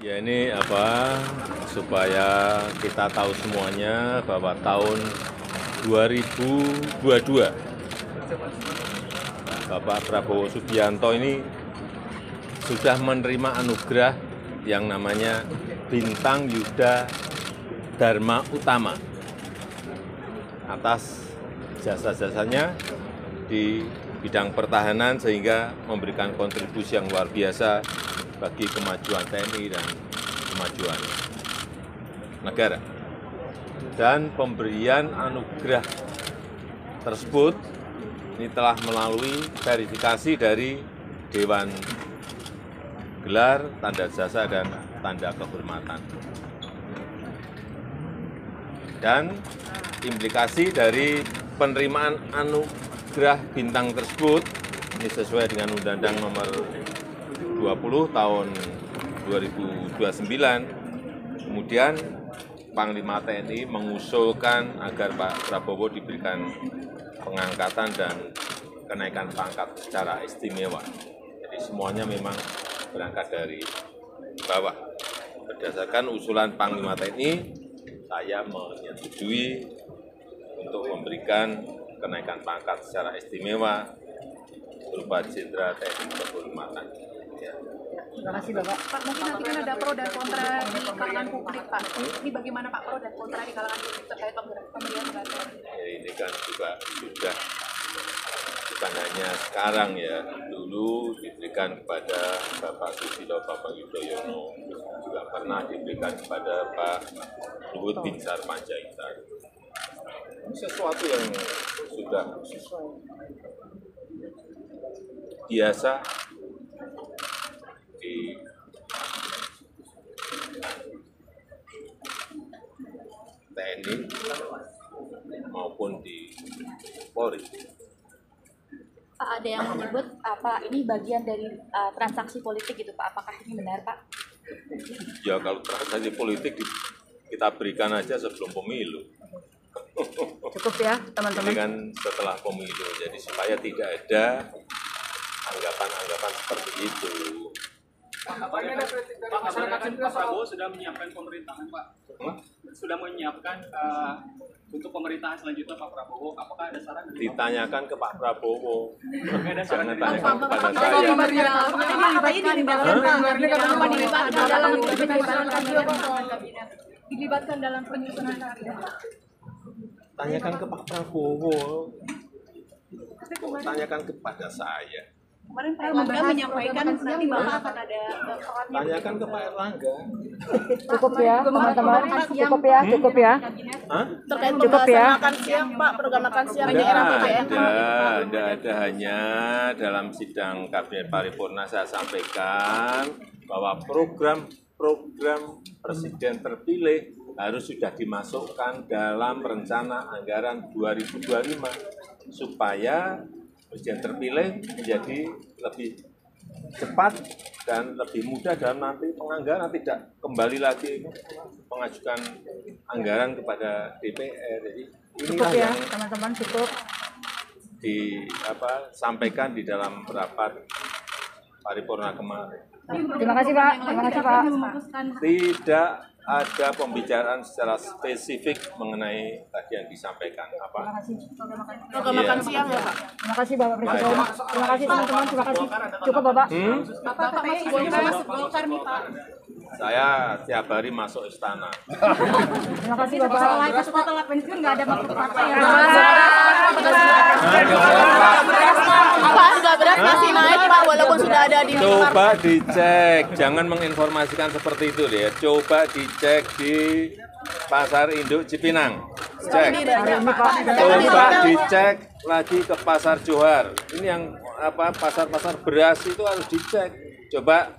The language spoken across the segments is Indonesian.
Ya ini supaya kita tahu semuanya bahwa tahun 2022 Bapak Prabowo Subianto ini sudah menerima anugerah yang namanya Bintang Yuda Dharma Utama atas jasa-jasanya di bidang pertahanan sehingga memberikan kontribusi yang luar biasa bagi kemajuan TNI dan kemajuan negara. Dan pemberian anugerah tersebut ini telah melalui verifikasi dari Dewan Gelar, Tanda Jasa, dan Tanda Kehormatan. Dan implikasi dari penerimaan anugerah bintang tersebut ini sesuai dengan Undang-Undang Nomor 20 tahun 2029, kemudian Panglima TNI mengusulkan agar Pak Prabowo diberikan pengangkatan dan kenaikan pangkat secara istimewa. Jadi semuanya memang berangkat dari bawah. Berdasarkan usulan Panglima TNI, saya menyetujui untuk memberikan kenaikan pangkat secara istimewa berupa Jenderal TNI Kehormatan. Terima kasih Bapak. Pak, mungkin nanti kan ada pro dan kontra di kalangan publik Pak. Ini bagaimana Pak pro dan kontra di kalangan publik terkait pemberian penghargaan? Ya, ini kan juga sudah bukan hanya sekarang ya, dulu diberikan kepada Bapak Susilo Bambang Yudhoyono, juga pernah diberikan kepada Pak Luhut Binsar Panjaitan. Sesuatu yang sudah biasa di TNI maupun di Polri. Pak, ada yang menyebut ini bagian dari transaksi politik gitu Pak, apakah ini benar Pak? Ya kalau transaksi politik kita berikan aja sebelum pemilu. Cukup ya teman-teman. Ini kan setelah pemilu, jadi supaya tidak ada anggapan-anggapan seperti itu. Pak, masyarakat Pak Prabowo sudah menyiapkan pemerintahan Pak. Sudah menyiapkan untuk pemerintahan selanjutnya Pak Prabowo. Apakah ada saran? Ditanyakan ke Pak Prabowo, Ada saran jangan dari tanyakan kepada saya. Dilibatkan dalam penyusunan kabinet. Tanyakan ke Pak Prabowo, tanyakan kepada saya. Kemarin Pak Erlangga menyampaikan nanti Bapak akan ada perannya. Tanyakan ke Pak Erlangga. Cukup ya, teman-teman. Cukup ya. Hah? Terkait pembahasan makan siang, Pak, program makan siang di era PBN. Tidak ada, hanya dalam sidang Kabinet Paripurna saya sampaikan bahwa program Presiden terpilih harus sudah dimasukkan dalam rencana anggaran 2025 supaya Presiden terpilih menjadi lebih cepat dan lebih mudah dalam nanti penganggaran, tidak kembali lagi mengajukan anggaran kepada DPR. Jadi Cukup inilah ya, yang teman-teman, cukup. disampaikan di dalam rapat paripurna kemarin. Terima kasih, Pak. Terima kasih, Pak. Tidak ada pembicaraan secara spesifik mengenai tadi yang disampaikan apa. Program makan siang ya, Pak. Terima kasih, Bapak Presiden. Terima kasih, teman-teman. Terima kasih. Cukup, Bapak. Bapak masih boleh masuk Golkar nih Pak. Saya tiap hari masuk istana. Terima kasih, Bapak. Setelah pensiun nggak ada maksud partai ya. Pak, harga beras masih naik Pak, walaupun sudah ada di Coba dicek, jangan menginformasikan seperti itu deh. Coba dicek di Pasar Induk Cipinang. Cek. Coba dicek lagi ke Pasar Johar. Ini yang pasar-pasar beras itu harus dicek. Coba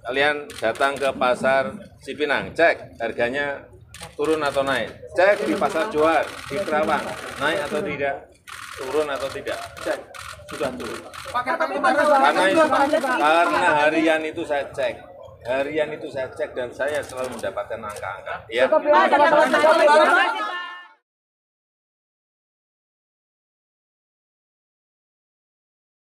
kalian datang ke Pasar Cipinang, cek harganya turun atau naik. Cek di Pasar Johar, di Kerawang, naik atau tidak, turun atau tidak. Cek, sudah turun. Karena harian itu saya cek. Harian itu saya cek dan saya selalu mendapatkan angka-angka. Ya. Cukup ya, teman-teman.